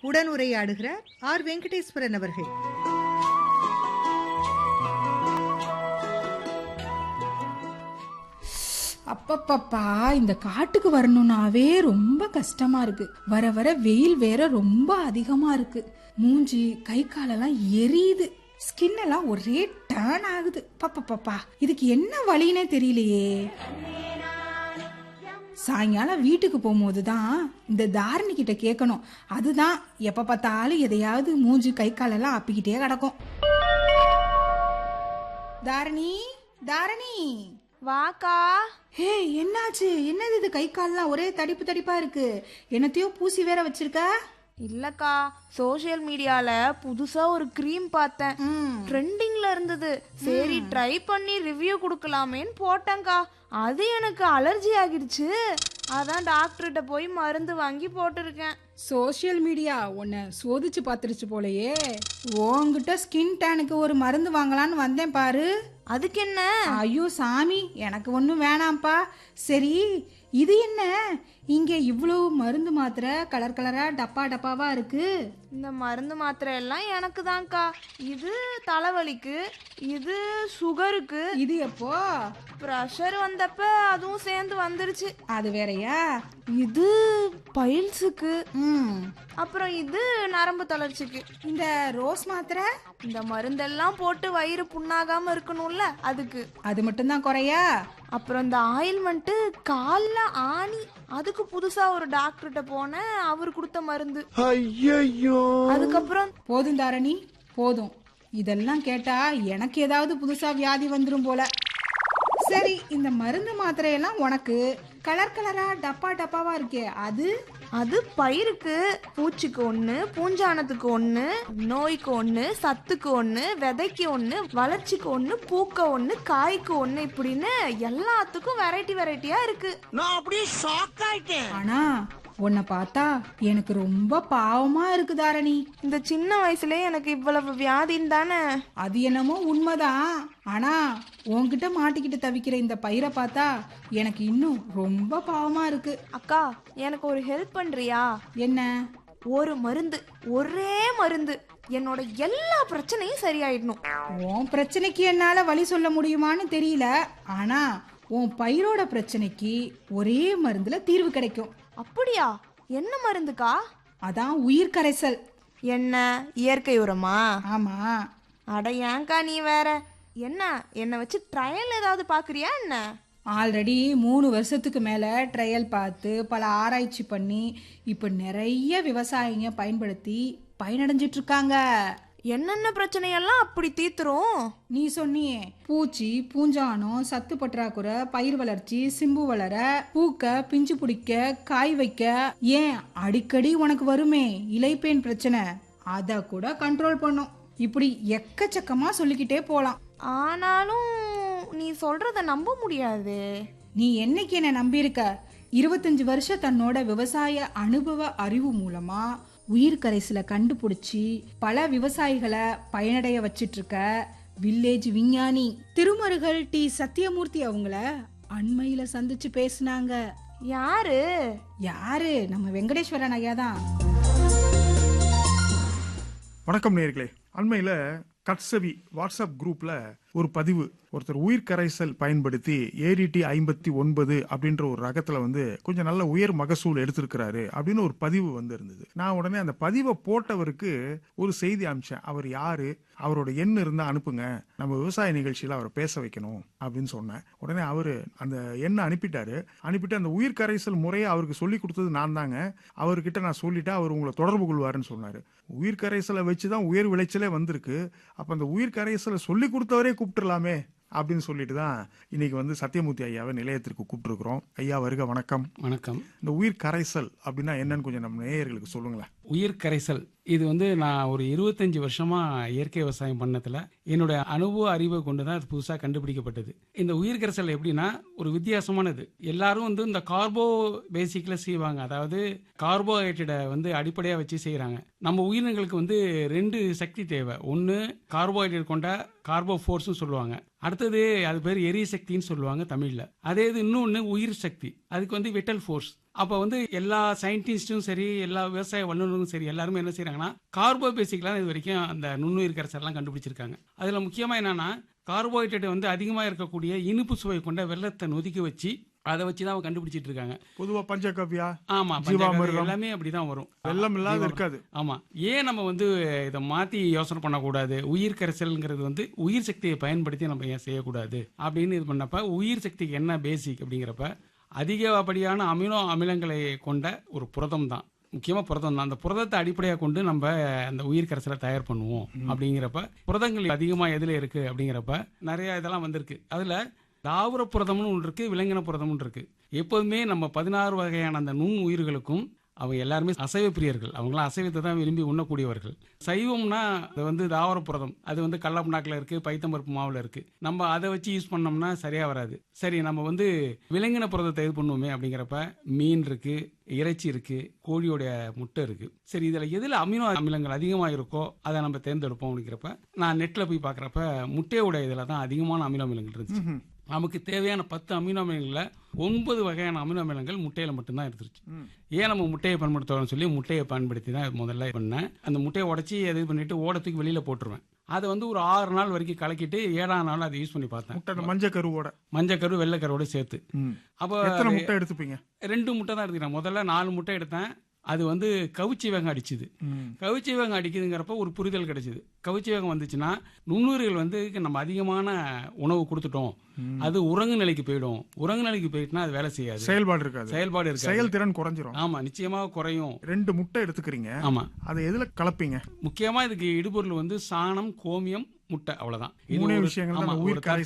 உடனுரையாடுகிறார் R Venkateswaran அவர்கள். அப்பப்பப்பா, இந்த காட்டுக்கு வரணும்னாவே ரொம்ப கஷ்டமா இருக்கு. வர வர வெயில் வேற ரொம்ப அதிகமா இருக்கு. மூஞ்சி கை காலெல்லாம் எரியுது, ஸ்கின் எல்லாம் ஒரே டர்ன் ஆகுது. பப்பப்பப்பா, இதுக்கு என்ன வழினே தெரியலையே. சாயங்காலம் வீட்டுக்கு போகும்போது தான் இந்த தாரணி கிட்ட கேட்கணும். அதுதான் எப்ப பார்த்தாலும் எதையாவது மூஞ்சி கை காலெல்லாம் அப்பிக்கிட்டே கிடக்கும். தாரணி, தாரணி வாக்கா. ஹே, என்னாச்சு? என்னது இது? கை கால்லாம் ஒரே தடிப்பு தடிப்பா இருக்கு. என்னத்தையோ பூசி வேற வச்சிருக்க? இல்லக்கா, சோஷியல் மீடியால புதுசா ஒரு க்ரீம் பார்த்தேன். ட்ரெண்டிங்ல இருந்தது. சரி ட்ரை பண்ணி ரிவ்யூ கொடுக்கலாமேன்னு போட்டேங்க்கா. அது எனக்கு அலர்ஜி ஆகிடுச்சு. அதான் டாக்டர்கிட்ட போய் மருந்து வாங்கி போட்டிருக்கேன். சோஷியல் மீடியா உன்னை சோதிச்சு பார்த்துருச்சு போலயே. உன்கிட்ட ஸ்கின் டேனுக்கு ஒரு மருந்து வாங்கலான்னு வந்தேன் பாரு. அதுக்கு என்ன? ஐயோ சாமி, எனக்கு ஒன்றும் வேணாம்ப்பா. சரி, இது என்ன இங்க இவ்வளவு மருந்து மாத்திரை கலர் கலரா டப்பா டப்பாவா இருக்கு? இந்த மருந்து மாத்திரை எல்லாம் எனக்கு தான்க்கா. இது தலைவலிக்கு, இது சுகருக்கு, இது எப்போ? ப்ரெஷர் வந்தப்ப அதுவும் சேர்ந்து வந்துருச்சு. அது வேறயா? இது பைல்ஸுக்கு, அப்புறம் இது நரம்பு தளர்ச்சிக்கு. இந்த ரோஸ் மாத்திரை? இந்த மருந்தெல்லாம் போட்டு வயிறு புண்ணாகாம இருக்கணும்ல, அதுக்கு. அது மட்டும்தான் குறையா? அப்புறம் இந்த ஆயில்மெண்ட் கால்ல ஆணி, அதுக்கு புதுசா ஒரு டாக்டர்கிட்ட போனேன். அவர் கொடுத்த மருந்து. அதுக்கப்புறம் போதும் தாரணி, போதும். இதெல்லாம் கேட்டா எனக்கு ஏதாவது புதுசா வியாதி வந்துரும் போல. சரி, இந்த மருந்து மாத்திரையெல்லாம் உனக்கு கலர் கலரா டப்பா டப்பாவா இருக்கே, அது? அது பயிருக்கு, பூச்சிக்கு ஒண்ணு, பூஞ்சானத்துக்கு ஒண்ணு, நோய்க்கு ஒண்ணு, சத்துக்கு ஒண்ணு, விதைக்கு ஒண்ணு, வளர்ச்சிக்கு ஒண்ணு, பூக்க ஒண்ணு, காய்க்கு ஒண்ணு, இப்படின்னு எல்லாத்துக்கும் வெரைட்டி வெரைட்டியா இருக்கு. நான் அப்படியே ஷாக் ஆயிட்டேன். ஆனா உன்னை பார்த்தா எனக்கு ரொம்ப பாவமா இருக்கு தாரணி. இந்த சின்ன வயசுல எனக்கு இவ்வளவு வியாதின்னு தானே. அது என்னமோ உண்மைதான். ஆனா உன்கிட்ட மாட்டிக்கிட்டு தவிக்கிற இந்த பயிரை பார்த்தா எனக்கு இன்னும் ரொம்ப பாவமா இருக்கு. அக்கா, எனக்கு ஒரு ஹெல்ப் பண்றியா? என்ன? ஒரு மருந்து, ஒரே மருந்து என்னோட எல்லா பிரச்சனையும் சரியாயிடணும். உன் பிரச்சனைக்கு என்னால வழி சொல்ல முடியுமான்னு தெரியல. ஆனா உன் பயிரோட பிரச்சனைக்கு ஒரே மருந்துல தீர்வு கிடைக்கும். அப்படியா? என்ன மருந்துக்கா? அதான் உயிர் கரைசல். என்ன, இயற்கை உரமா? ஆமா. அட ஏன்க்கா நீ வேற. என்ன வச்சு ட்ரையல் ஏதாவது பாக்குறியா என்ன? ஆல்ரெடி 3 வருஷத்துக்கு மேல ட்ரையல் பார்த்து பல ஆராய்ச்சி பண்ணி இப்ப நிறைய விவசாயிங்க பயன்படுத்தி பயனடைஞ்சிட்டு இருக்காங்க. என்னென்ன பிரச்சனையெல்லாம் அப்படி தீத்துரும்? நீ சொன்னியே, பூச்சி, பூஞ்சானம், சத்து பற்றாக்குறை, பயிர் வளர்ச்சி, சிம்பு வளர, பூக்க, பிஞ்சு பிடிக்க, காய் வைக்க, ஏன் அடிக்கடி உனக்கு வருமே இலைப்பேன் பிரச்சனை, அத கூட கண்ட்ரோல் பண்ணும். இப்படி எக்கச்சக்கமா சொல்லிக்கிட்டே போலாம். ஆனாலும் நீ சொல்றத நம்ப முடியாது. நீ என்னைக்கு என்ன நம்பியிருக்க? 25 வருஷம் தன்னோட விவசாய அனுபவ அறிவு மூலமா உயிர் கரைசலை கண்டுபிடிச்சி பல விவசாயிகளை பயனடைய வச்சிட்டு இருக்க வில்லேஜ் விஞ்ஞானி திருமருகல் டி சத்தியமூர்த்தி அவங்கள அண்மையில சந்திச்சு பேசினாங்க. யாரு? நம்ம வெங்கடேஸ்வரன் ஐயா தான். வணக்கம் நேயர்களே. அண்மையில கட்சவி வாட்ஸ்அப் குரூப்ல ஒரு பதிவு, ஒருத்தர் உயிர் கரைசல் பயன்படுத்தி ஏடிடி 59 அப்படின்ற ஒரு ரகத்துல கொஞ்சம் நல்ல உயர் மகசூல் எடுத்திருக்கிறாரு அப்படின்னு ஒரு பதிவு இருந்தது. நான் உடனே அந்த பதிவை போட்டவருக்கு ஒரு செய்தி அனுப்பிச்சேன். அவர் யாரு, அவரோட எண் இருந்தா அனுப்புங்க, நம்ம விவசாய நிகழ்ச்சியில அவரை பேச வைக்கணும் அப்படின்னு சொன்னேன். உடனே அவரு அந்த எண்ணை அனுப்பிட்டு அந்த உயிர் கரைசல் முறையை அவருக்கு சொல்லி கொடுத்தது நான் தாங்க. அவர்கிட்ட நான் சொல்லிட்டா அவர் உங்களை தொடர்பு கொள்வாருன்னு சொன்னாரு. உயிர் கரைசலை வச்சுதான் உயர் விளைச்சலே வந்திருக்கு. அப்ப அந்த உயிர் கரைசலை சொல்லி கொடுத்தவரே கூப்பிட்டுலாமே அப்படின்னு சொல்லிட்டு தான் இன்னைக்கு சத்தியமூர்த்தி ஐயாவை நிலையத்திற்கு கூப்பிட்டுருக்கிறோம். ஐயா வருக, வணக்கம். வணக்கம். இந்த உயிர் கரைசல் அப்படின்னா என்னன்னு கொஞ்சம் நம்ம நேயர்களுக்கு சொல்லுங்களேன். உயிர் கரைசல் இது நான் ஒரு 25 வருஷமா இயற்கை விவசாயம் பண்ணதுல என்னுடைய அனுபவ அறிவை கொண்டுதான் அது புதுசாக கண்டுபிடிக்கப்பட்டது. இந்த உயிர் கரைசல் எப்படின்னா ஒரு வித்தியாசமானது. எல்லாரும் இந்த கார்போ பேசிக்ல செய்வாங்க, அதாவது கார்போஹைட்ரேட்டை அடிப்படையாக வச்சு செய்யறாங்க. நம்ம உயிரினங்களுக்கு 2 சக்தி தேவை. ஒன்று கார்போஹைட்ரேட் கொண்ட கார்போஃபோர்ஸ்னு சொல்லுவாங்க, அடுத்தது அது பேர் எரிசக்தின்னு சொல்லுவாங்க தமிழ்ல. அதே இது இன்னொன்று உயிர் சக்தி, அதுக்கு விட்டல் ஃபோர்ஸ். அப்போ வந்து எல்லா சயின்டிஸ்ட்டும் சரி, எல்லா விவசாய வல்லுநரும் சரி, எல்லாருமே என்ன செய்யறாங்கன்னா கார்போபேசிக்லாம் இது வரைக்கும் அந்த நுண்ணுயிர் கரைசல்லாம் கண்டுபிடிச்சிருக்காங்க. அதுல முக்கியமா என்னன்னா கார்போஹைட்ரேட் வந்து அதிகமா இருக்கக்கூடிய இனிப்பு சுவை கொண்ட வெள்ளத்தை நொதிக்க வச்சு அதை வச்சுதான் அவங்க கண்டுபிடிச்சிட்டு இருக்காங்க. பொதுவா பஞ்சகவ்யா, ஆமா, ஜீவாமிர்தம் எல்லாமே அப்படிதான் வரும். வெள்ளம் இல்லாத இருக்காது. ஆமா, ஏன் நம்ம வந்து இதை மாத்தி யோசனை பண்ணக்கூடாது? உயிர் கரைசல்ங்கிறது வந்து உயிர் சக்தியை பயன்படுத்தி நம்ம ஏன் செய்யக்கூடாது அப்படின்னு இது பண்ணப்ப உயிர் சக்திக்கு என்ன பேசிக் அப்படிங்கிறப்ப அதிகப்படியான அமினோ அமிலங்களை கொண்ட ஒரு புரதம் தான், முக்கியமா புரதம் தான். அந்த புரதத்தை அடிப்படையாக கொண்டு நம்ம அந்த உயிர் கரைசலை தயார் பண்ணுவோம். அப்படிங்கிறப்ப புரதங்கள் அதிகமா எதுல இருக்கு அப்படிங்கிறப்ப நிறைய இதெல்லாம் வந்திருக்கு. அதுல தாவர புரதம்னு ஒன்று இருக்கு, விலங்கின புரதம்னு இருக்கு. எப்போதுமே நம்ம 16 வகையான அந்த நுண் உயிர்களுக்கும் அவங்க எல்லாருமே அசைவ பிரியர்கள். அவங்களாம் அசைவத்தை தான் விரும்பி உண்ணக்கூடியவர்கள். சைவம்னா அது வந்து தாவர புரதம், அது வந்து கடலப்புண்ணாக்கில் இருக்கு, பைத்தம்பருப்பு மாவுல இருக்கு. நம்ம அதை வச்சு யூஸ் பண்ணோம்னா சரியா வராது. சரி, நம்ம வந்து விலங்கின புரதத்தை இது பண்ணுவோமே அப்படிங்கிறப்ப மீன் இருக்கு, இறைச்சி இருக்கு, கோழியோடைய முட்டை இருக்கு. சரி, இதுல எதுல அமினோ அமிலங்கள் அதிகமா இருக்கோ அதை நம்ம தேர்ந்தெடுப்போம் அப்படிங்கிறப்ப நான் நெட்ல போய் பார்க்கறப்ப முட்டையோட இதுல தான் அதிகமான அமினோ அமிலங்கள் இருந்துச்சு. நமக்கு தேவையான 10 அமினோ அமிலங்கள்ல 9 வகையான அமினோ அமிலங்கள் முட்டையில மட்டும்தான் இருந்துச்சு. ஏன் நம்ம முட்டையை பயன்படுத்துறோம்னு சொல்லி முட்டையை பயன்படுத்தி தான் முதல்ல பண்ணேன். அந்த முட்டையை உடச்சி இது பண்ணிட்டு ஓடத்துக்கு வெளியில போட்டுருவேன். அதை வந்து ஒரு 6 நாள் வரைக்கும் கலக்கிட்டு 7ஆம் நாள் அதை யூஸ் பண்ணி பார்த்தேன். மஞ்சக்கரு வெள்ளைக்கருவோட சேர்த்து. அப்போ எத்தனை முட்டை எடுத்துப்பீங்க? 2 முட்டை தான் எடுத்துக்கிறேன். முதல்ல 4 முட்டை எடுத்தேன். அது வந்து கவுச்சி வேகம் அடிச்சுது. கவுச்சி வேகம் அடிக்குதுங்கிறப்ப ஒரு புரிதல் கிடைச்சிது. கவுச்சி வேகம் வந்துச்சுன்னா நுண்ணுயிர்கள் வந்து நம்ம அதிகமான உணவு கொடுத்துட்டோம், அது உறங்கு நிலைக்கு போயிடும். உறங்கு நிலைக்கு போயிட்டுனா அது வேலை செய்யாது, செயல்பாடு இருக்காது, செயல்திறன் குறைஞ்சிரும். ஆமா, நிச்சயமாக குறையும். 2 முட்டை எடுத்துக்கிறீங்க. ஆமா, அதை எதுல கலப்பீங்க? முக்கியமா இதுக்கு இடுபொருள் வந்து சாணம், கோமியம், முட்டை, அவ்வளவுதான்.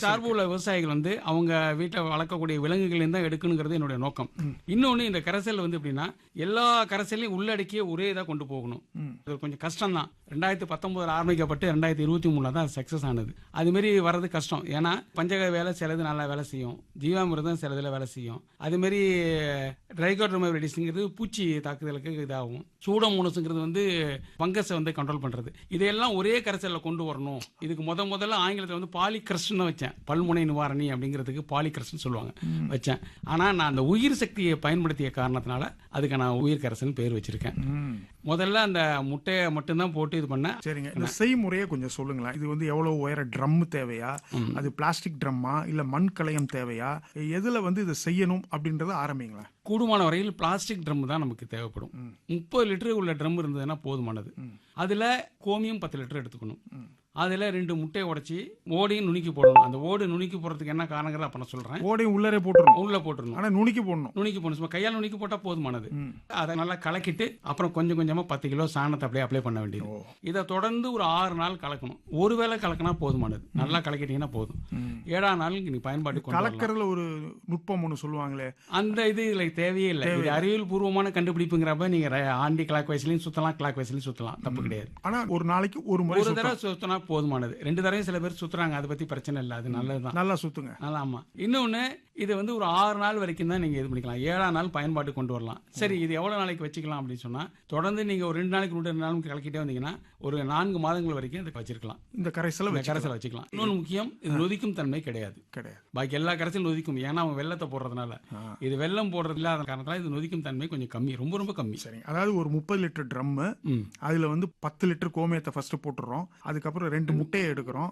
சார்பு உள்ள விவசாயிகள் வந்து அவங்க வீட்டில் வளர்க்கக்கூடிய விலங்குகள் தான் எடுக்கணுங்கிறது என்னுடைய நோக்கம். இன்னொன்னு, இந்த கரைசல் வந்து எப்படின்னா எல்லா கரைசலையும் உள்ளடக்கிய ஒரே இதாக கொண்டு போகணும். அது கொஞ்சம் கஷ்டம் தான். 2019 ஆரம்பிக்கப்பட்டு 2023 தான் சக்சஸ் ஆனது. அது மாதிரி வர்றது கஷ்டம். ஏன்னா பஞ்சக வேலை சிலது நல்லா வேலை செய்யும், ஜீவாமிர்தம் சிலதுல வேலை செய்யும். அது மாதிரி ட்ரைகோடர்மாவிரிடிஸ்ங்கிறது பூச்சி தாக்குதலுக்கு இதாகும். சூடோமோனஸ்ங்கிறது வந்து ஃபங்கஸை வந்து கண்ட்ரோல் பண்றது. இதையெல்லாம் ஒரே கரைசல்ல கொண்டு வரணும். இதுக்கு முதல்ல ஆங்கிலத்தில் வந்து பாலிகிரஸ்ட்னு வச்சேன். பல்முனை நிவாரணி அப்படிங்கிறதுக்கு பாலிகிரஸ்ட்னு சொல்லுவாங்க, வச்சேன். ஆனா நான் அந்த உயிர் சக்தியை பயன்படுத்திய காரணத்தினால அதுக்கு நான் உயிர் கரைசல் பேர் வச்சிருக்கேன். முதல்ல அந்த முட்டையை மட்டும்தான் போட்டு இது பண்ணேன். சரிங்க, இந்த செய்முறையை கொஞ்சம் சொல்லுங்களேன். இது வந்து எவ்வளவு உயர ட்ரம் தேவையா, அது பிளாஸ்டிக் ட்ரம்மா இல்ல மண் கலயம் தேவையா, எதுல வந்து இதை செய்யணும் அப்படின்றத ஆரம்பிங்களா? கூடுமான வரையில் பிளாஸ்டிக் ட்ரம் தான் நமக்கு தேவைப்படும். 30 லிட்டர் உள்ள ட்ரம் இருந்ததுன்னா போதுமானது. அதுல கோமியம் 10 லிட்டர் எடுத்துக்கணும். அதுல 2 முட்டையை உடைச்சி ஓடையும் நுணுக்கி போடணும். அந்த ஓடு நுணுக்கி போடுறதுக்கு என்ன காரணங்கிறத அப்ப நான் சொல்றேன். ஓடையும் உள்ளே போட்டுருணும். உள்ள போட்டுருணும். ஆனா நுணுக்கி போடணும். சும்மா கையால் நுணுக்கி போட்டா போதுமானது. அதை நல்லா கலக்கிட்டு அப்புறம் கொஞ்சம் கொஞ்சமா 10 கிலோ சாணத்தை அப்படியே அப்ளை பண்ண வேண்டியது. இதை தொடர்ந்து ஒரு 6 நாள் கலக்கணும். ஒருவேளை கலக்கினா போதுமானது. நல்லா கலக்கிட்டீங்கன்னா போதும். 7ஆம் நாள் நீ பயன்பாட்டு கலக்கிறதுல ஒரு நுட்பம் ஒன்று சொல்லுவாங்களே, அந்த இது இதுல தேவையே இல்லை. இது அறிவியல் பூர்வமான கண்டுபிடிப்புங்கிறப்ப நீங்க ஆண்டி கிளாக் வைஸ்லயும் சுத்தலாம், கிளாக் வைஸ்லயும் சுத்தலாம், தப்பு கிடையாது. ஆனா ஒரு நாளைக்கு ஒரு தடவை சுத்தினா போதுமானது. 2 தடவையும் சில பேர் சுத்துறாங்க, அதை பத்தி பிரச்சனை இல்லை, அது நல்லதுதான். நல்லா சுத்துங்க. நல்லா. ஆமா. இன்னொன்னு, இது வந்து ஒரு 6 நாள் வரைக்கும் தான் நீங்க இது பண்ணிக்கலாம். 7ஆம் நாள் பயன்பாட்டு கொண்டு வரலாம். சரி, இது எவ்வளவு நாளைக்கு வச்சுக்கலாம் அப்படின்னு சொன்னா, தொடர்ந்து நீங்க ஒரு 2 நாளைக்கு 2 நாளுக்கு கலக்கிட்டே வந்தீங்கன்னா ஒரு 4 மாதங்கள் வரைக்கும் இதை வச்சிருக்கலாம். இந்த கரைசலை வச்சுக்கலாம். இன்னொன்று முக்கியம், இது நொதிக்கும் தன்மை கிடையாது. பாக்கி எல்லா கரைசலும் நொதிக்கும். ஏன்னா அவங்க வெள்ளத்தை போடுறதுனால. இது வெள்ளம் போடுறது இல்லாத காரணத்தால இது நொதிக்கும் தன்மை கொஞ்சம் கம்மி, ரொம்ப ரொம்ப கம்மி. சரி, அதாவது ஒரு 30 லிட்டர் ட்ரம், அதுல வந்து 10 லிட்டர் கோமியத்தை ஃபர்ஸ்ட் போட்டுறோம். அதுக்கப்புறம் 2 முட்டையை எடுக்கிறோம்,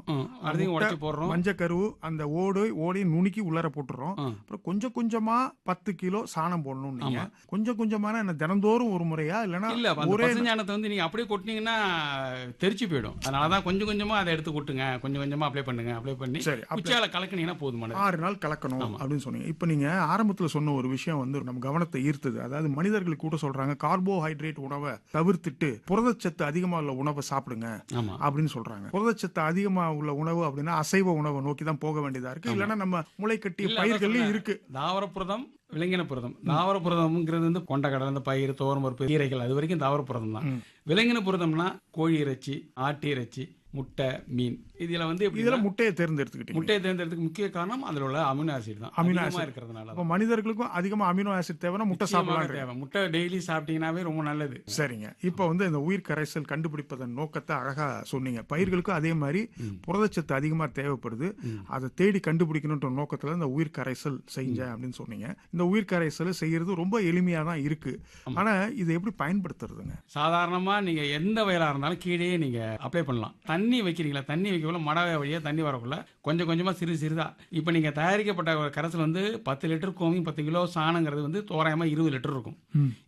அதையும் உடைச்சு போடுறோம். மஞ்சக்கரு அந்த ஓடையும் நுணுக்கி உள்ளார போட்டுறோம். அப்புறம் கொஞ்சம் கொஞ்சமா 10 கிலோ சாணம் போடணும். நீங்க கொஞ்சம் கொஞ்சமான என்ன தினந்தோறும் ஒரு முறையா இல்லைன்னா இல்ல, ஒரே ஞானத்தை வந்து நீங்க அப்படியே கொட்டினீங்கன்னா தெரிச்சு போயிடும். அதனாலதான் கொஞ்சம் கொஞ்சமா அதை எடுத்து கொட்டுங்க, கொஞ்சம் கொஞ்சமா அப்ளை பண்ணுங்க. அப்ளை பண்ணி குச்சியால கலக்கினீங்கன்னா போதுமானது. 6 நாள் கலக்கணும் அப்படின்னு சொன்னீங்க. இப்ப நீங்க ஆரம்பத்துல சொன்ன ஒரு விஷயம் வந்து நம்ம கவனத்தை ஈர்த்தது. அதாவது மனிதர்களுக்கு கூட சொல்றாங்க கார்போஹைட்ரேட் உணவை தவிர்த்துட்டு புரதச்சத்து அதிகமா உள்ள உணவை சாப்பிடுங்க அப்படின்னு சொல்றாங்க. புரதச்சத்து அதிகமா உள்ள உணவு அப்படின்னா அசைவ உணவை நோக்கி தான் போக வேண்டியதா இருக்கு. இல்லைன்னா நம்ம முளைக்கட்டிய பயிர்கள்லயும் இருக்கு. தாவர புரதம், விலங்கின புரதம். தாவர புரதம்ங்கிறது வந்து கொண்டக்கடலை, இந்த பயிர், துவரம்பருப்பு, கீரைகள், அது வரைக்கும் தாவர புரதம் தான். விலங்கின புரதம்னா கோழி இறைச்சி, ஆட்டு இறைச்சி, முட்டை, மீன், இதுல வந்து இதுல எப்படின்னா, முட்டையை தேர்ந்தெடுத்துக்கிட்டீங்க. முட்டையை தேர்ந்தெடுத்துக்கு முக்கிய காரணம் அதுல உள்ள அமினோ ஆசிட் தான். அமினோ அதிகமா ஆசிட் இருக்கிறதுனால அப்ப மனிதர்களுக்கும் அதிகமா அமினோ ஆசிட் தேவைன்னா முட்டை நிச்சயமாக சாப்பிடலாம். தேவை. முட்டை டெய்லி சாப்பிட்டீங்கன்னாவே ரொம்ப நல்லது. சரிங்க. இப்போ வந்து இந்த உயிர் கரைசல் கண்டுபிடிப்பதன் நோக்கத்தை அழகா சொன்னீங்க. பயிர்களுக்கும் அதே மாதிரி புரதச்சத்து அதிகமா தேவைப்படுது, அதை தேடி கண்டுபிடிக்கணுன்ற நோக்கத்துல இந்த உயிர் கரைசல் செஞ்சேன் அப்படின்னு சொன்னீங்க. இந்த உயிர் கரைசல் செய்யறது ரொம்ப எளிமையா தான் இருக்கு. ஆனா இதை எப்படி பயன்படுத்துறதுங்க? சாதாரணமா நீங்க எந்த வயலா இருந்தாலும் கீழே நீங்க அப்ளை பண்ணலாம். தண்ணி வைக்கிறீங்களா, தண்ணி வைக்கக்குள்ள மடவை வழியா தண்ணி வரக்குள்ள கொஞ்சம் கொஞ்சமா சிறிதா இப்ப நீங்க தயாரிக்கப்பட்ட கரைசல் வந்து 10 லிட்டர் கோமி 10 கிலோ சாணங்கிறது வந்து தோராயமா 20 லிட்டர் இருக்கும்.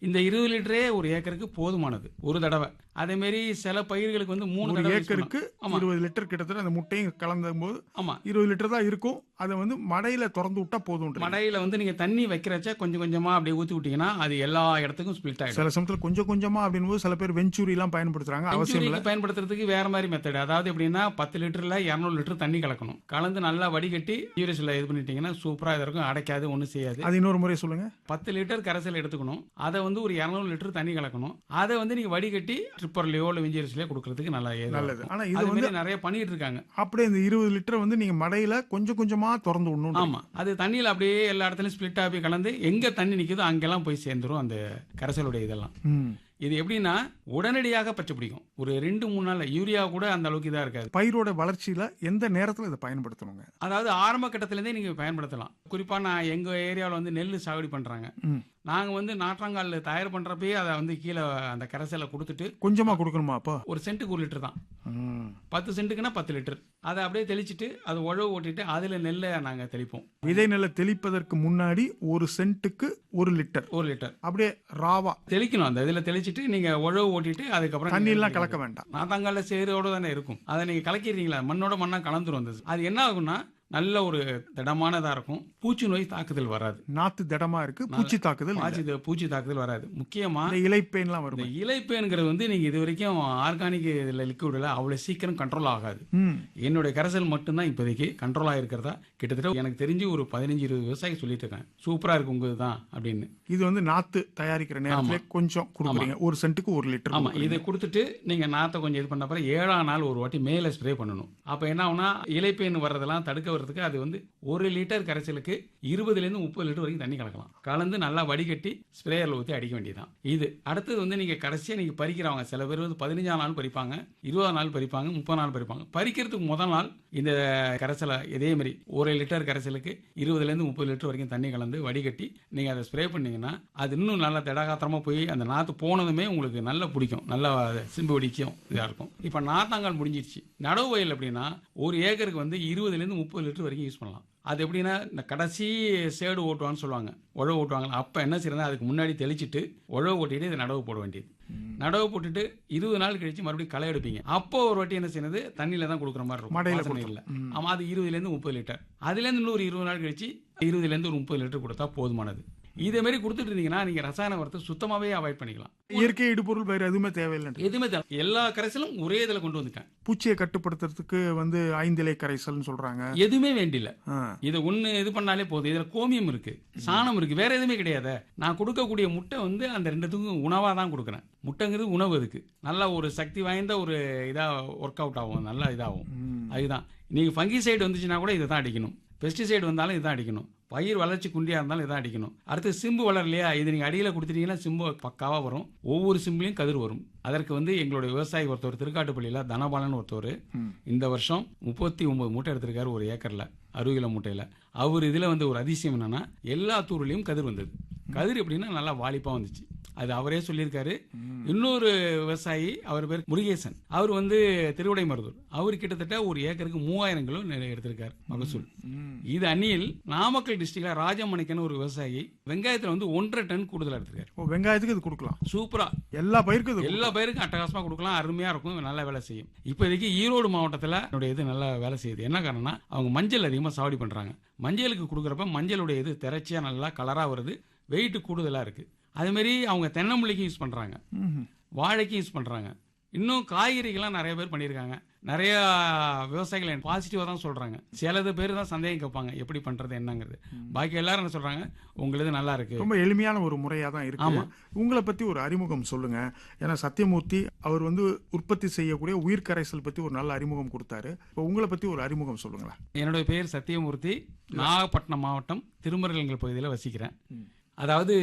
இந்த 20 லிட்டரே ஒரு ஏக்கருக்கு போதுமானது ஒரு தடவை. அதே மாதிரி சில பயிர்களுக்கு வந்து 3 ஒரு தடவை use ஏக்கருக்கு பண்ணலாம். ஆமா 20 லிட்டர் கிட்டத்தட்ட அந்த முட்டையும் கலந்தும் போது ஆமா 20 லிட்டர் தான் இருக்கும். அதை வந்து மடையில திறந்து விட்டா போதும். மடையில வந்து நீங்க தண்ணி வைக்கிறச்ச கொஞ்சம் கொஞ்சமா அப்படியே ஊத்தி விட்டீங்கன்னா அது எல்லா இடத்துக்கும் ஸ்பிளிட் ஆயிடும். சில சமயத்துல கொஞ்சம் கொஞ்சமா அப்படின்னு போது சில பேர் வெஞ்சூரி எல்லாம் பயன்படுத்துறாங்க. அவசியம் இல்ல. செஞ்சுரிக்கு பயன்படுத்துறதுக்கு வேற மாதிரி மெத்தட். அதாவது எப்படின்னா 10 லிட்டர்ல 200 லிட்டர் தண்ணி கலக்கணும். கலந்து நல்லா வடிகட்டி யூரிஸ்ல இது பண்ணிட்டீங்கன்னா சூப்பரா இது இருக்கும். அடைக்காது, ஒன்றும் செய்யாது. அது இன்னொரு முறை சொல்லுங்க. 10 லிட்டர் கரைசல் எடுத்துக்கணும். அதை வந்து ஒரு 200 லிட்டர் தண்ணி கலக்கணும். அதை வந்து நீங்க வடிகட்டி ட்ரிப்பர்லயோ இல்ல விஞ்சியர்ஸ்லயோ கொடுக்கறதுக்கு நல்லா நல்லது. ஆனா இது இது வந்து வந்து நிறைய பண்ணிட்டு இருக்காங்க. அப்படியே இந்த 20 லிட்டர் வந்து நீங்க மடையில கொஞ்சம் கொஞ்சமா திறந்து விடணும். ஆமா, அது தண்ணியில அப்படியே எல்லா இடத்துலயும் ஸ்பிளிட் ஆகி கலந்து எங்க தண்ணி நிக்குதோ அங்கெல்லாம் போய் சேர்ந்துரும் அந்த கரைசலுடைய இதெல்லாம். இது எப்படின்னா உடனடியாக பச்சை பிடிக்கும். ஒரு 2-3 நாள்ல. யூரியா கூட அந்த அளவுக்கு இதா இருக்காது. பயிரோட வளர்ச்சியில எந்த நேரத்துல இதை பயன்படுத்தணுங்க? அதாவது ஆரம்ப கட்டத்திலேருந்தே நீங்க பயன்படுத்தலாம். குறிப்பா நான் எங்க ஏரியாவில் வந்து நெல் சாகுபடி பண்றாங்க. நாங்க வந்து நாற்றாங்கால் தயார் பண்றப்பயே அதை வந்து கீழே அந்த கரைசலை கொடுத்துட்டு கொஞ்சமா கொடுக்கணுமா? அப்போ ஒரு சென்ட்டுக்கு 1 லிட்டர் தான். 10 சென்ட்டுக்குன்னா 10 லிட்டர். அதை அப்படியே தெளிச்சிட்டு அதை உழவு ஓட்டிட்டு அதுல நெல்லை நாங்க தெளிப்போம். விதை நெல்லை தெளிப்பதற்கு முன்னாடி 1 சென்ட்டுக்கு 1 லிட்டர் 1 லிட்டர் அப்படியே ராவா தெளிக்கணும். அந்த இதுல தெளிச்சிட்டு நீங்க உழவு ஓட்டிட்டு அதுக்கப்புறம் தண்ணி எல்லாம் கலக்க வேண்டாம். நாத்தாங்கால சேரோட தானே இருக்கும். அதை நீங்க கலக்கிறீங்களா மண்ணோட மண்ணா கலந்துரும். அது என்ன ஆகும்னா நல்ல ஒரு திடமானதா இருக்கும். பூச்சி நோய் தாக்குதல் வராது. நாத்து திடமா இருக்கு, பூச்சி தாக்குதல் இல்ல. பூச்சி தாக்குதல் வராது. முக்கியமா இந்த இலைப்பேன்லாம் இந்த வரும். இலைப்பேன்கிறது வந்து நீங்க இது வரைக்கும் ஆர்கானிக் லிக்விட்ல அவ்வளவு சீக்கிரம் கண்ட்ரோல் ஆகாது. என்னுடைய கரைசல் மட்டும்தான் இப்போதைக்கு கண்ட்ரோல் ஆகிருக்கிறதா கிட்டத்தட்ட எனக்கு தெரிஞ்சு ஒரு 15-20 விவசாயி சொல்லிட்டு இருக்காங்க. சூப்பரா இருக்கு உங்க தான் அப்படின்னு. இது வந்து நாத்து தயாரிக்கிற நேரத்துல கொஞ்சம் கொடுக்குறீங்க. 1 சென்ட்டுக்கு 1 லிட்டர். ஆமா, இதை கொடுத்துட்டு நீங்க நாத்தை கொஞ்சம் இது பண்ண அப்புறம் 7ஆம் நாள் ஒரு வாட்டி மேல ஸ்ப்ரே பண்ணணும். அப்ப என்ன ஆகும்னா இலைப்பேன் வர்றதெல்லாம் தடுக்க வர்றதுக்கு அது வந்து 1 லிட்டர் கரைசலுக்கு 20 to 30 லிட்டர் வரைக்கும் தண்ணி கலக்கலாம். கலந்து நல்லா வடிகட்டி ஸ்ப்ரேயர்ல ஊற்றி அடிக்க வேண்டியதான். இது அடுத்தது வந்து நீங்க கடைசியா நீங்க பறிக்கிறவங்க சில பேர் வந்து 15ஆம் நாள் பறிப்பாங்க, 20ஆம் நாள் பறிப்பாங்க, 30 நாள் பறிப்பாங்க. பறிக்கிறதுக்கு முதல் நாள் இந்த கரைசலை இதே மாதிரி 1 லிட்டர் கரைசலுக்கு 20 to 30 லிட்டர் வரைக்கும் தண்ணி கலந்து வடிகட்டி நீங்க அதை ஸ்ப்ரே பண்ணீங்கன்னா அது இன்னும் நல்லா திடகாத்திரமா போய் அந்த நாத்து போனதுமே உங்களுக்கு நல்லா பிடிக்கும். நல்லா சிம்பு வெடிக்கும். இதா இருக்கும். இப்ப நாத்தாங்கால் முடிஞ்சிருச்சு. நடவு வயல் அப்படின்னா ஒரு ஏக்கருக்கு வந்து 20 to 30 லிட்டர் வரைக்கும் யூஸ் பண்ணலாம். அது எப்படின்னா இந்த கடைசி சேடு ஓட்டுவான்னு சொல்லுவாங்க, உழவு ஓட்டுவாங்க. அப்ப என்ன செய்யறதுனா அதுக்கு முன்னாடி தெளிச்சிட்டு உழவு ஓட்டிட்டு இதை நடவு போட வேண்டியது. நடவு போட்டுட்டு 20 நாள் கழிச்சு மறுபடியும் களை எடுப்பீங்க. அப்போ ஒரு வாட்டி என்ன செய்யறது, தண்ணியில தான் கொடுக்குற மாதிரி இருக்கும், வாசனை இல்ல. ஆமா, அது 20 to 30 லிட்டர். அதுல இருந்து இன்னொரு 20 நாள் கழிச்சு 20 to 30 லிட்டர் கொடுத்தா போதுமானது. இதே மாதிரி கொடுத்துட்டு இருந்தீங்கன்னா நீங்க ரசாயன உரத்தை சுத்தமாவே அவாய்ட் பண்ணிக்கலாம். இயற்கை இடுபொருள் வேற எதுவுமே தேவையில்லை. எதுவுமே எல்லா கரைசலும் ஒரே இதுல கொண்டு வந்துட்டேன். பூச்சியை கட்டுப்படுத்துறதுக்கு வந்து 5 இலை கரைசல்னு சொல்றாங்க. எதுவுமே வேண்டில. இது ஒண்ணு இது பண்ணாலே போதும். இதுல கோமியம் இருக்கு, சாணம் இருக்கு, வேற எதுவுமே கிடையாது. நான் கொடுக்கக்கூடிய முட்டை வந்து அந்த 2த்துக்கும் உணவா தான் கொடுக்குறேன். முட்டைங்கிறது உணவு. அதுக்கு நல்லா ஒரு சக்தி வாய்ந்த ஒரு இதா ஒர்க் அவுட் ஆகும், நல்லா இதாகும். அதுதான் நீங்க ஃபங்கிசைடு வந்துச்சுன்னா கூட இதை தான் அடிக்கணும். பெஸ்டிசைடு வந்தாலும் இதான் அடிக்கணும். பயிர் வளர்ச்சி குண்டியா இருந்தாலும் இதான் அடிக்கணும். அடுத்து சிம்பு வளரலையா, இது நீங்க அடியில கொடுத்துட்டீங்கன்னா சிம்பு பக்காவா வரும். ஒவ்வொரு சிம்புலையும் கதிர் வரும். அதற்கு வந்து எங்களுடைய விவசாயி ஒருத்தர் திருக்காட்டுப்பள்ளியில தனபாலன் ஒருத்தர் இந்த வருஷம் 39 மூட்டை எடுத்திருக்காரு ஒரு ஏக்கர்ல, 60 கிலோ மூட்டையில. அவர் இதுல வந்து ஒரு அதிசயம் என்னன்னா எல்லா தூர்லயும் கதிர் வந்தது. கதிர் எப்படின்னா நல்லா வாலிப்பா வந்துச்சு. அது அவரே சொல்லியிருக்காரு. இன்னொரு விவசாயி அவர் பேர் முருகேசன், அவர் வந்து திருவிடை மருதூர். அவர் கிட்டத்தட்ட ஒரு ஏக்கருக்கு 3000 கிலோ எடுத்திருக்காரு மகசூல். இது அந்நியில் நாமக்கல் டிஸ்ட்ரிக்ட்ல ராஜமணிக்கன் ஒரு விவசாயி வெங்காயத்துல வந்து 1.5 டன் கூடுதலா எடுத்திருக்காரு. வெங்காயத்துக்கு இது கொடுக்கலாம். சூப்பரா எல்லா பயிருக்கும் அட்டகாசமா கொடுக்கலாம். அருமையா இருக்கும், நல்லா வேலை செய்யும். இப்போதைக்கு ஈரோடு மாவட்டத்துல என்னுடைய இது நல்லா வேலை செய்யுது. என்ன காரணம்னா அவங்க மஞ்சள் அதிகமா சாவடி பண்றாங்க. மஞ்சளுக்கு கொடுக்குறப்ப மஞ்சளுடைய இது திரைச்சியா நல்லா கலரா வருது, வெயிட் கூடுதலா இருக்கு. அதே மாதிரி அவங்க தென்னம்பிள்ளைக்கும் யூஸ் பண்றாங்க, வாழைக்கும் யூஸ் பண்றாங்க. இன்னும் காய்கறிகள்லாம் நிறைய பேர் பண்ணியிருக்காங்க. நிறைய விவசாயிகள் எனக்கு பாசிட்டிவா தான் சொல்றாங்க. சிலது பேர் தான் சந்தேகம் கேட்பாங்க எப்படி பண்றது என்னங்கிறது. பாக்கி எல்லாரும் என்ன சொல்றாங்க, உங்களது நல்லா இருக்கு. ரொம்ப எளிமையான ஒரு முறையா தான் இருக்கு. உங்களை பத்தி ஒரு அறிமுகம் சொல்லுங்க. ஏன்னா சத்தியமூர்த்தி அவர் வந்து உற்பத்தி செய்யக்கூடிய உயிர் கரைசல் பத்தி ஒரு நல்ல அறிமுகம் கொடுத்தாரு. இப்போ உங்களை பத்தி ஒரு அறிமுகம் சொல்லுங்களேன். என்னுடைய பெயர் சத்தியமூர்த்தி. நாகப்பட்டினம் மாவட்டம் திருமருகல் பகுதியில் வசிக்கிறேன். அதாவது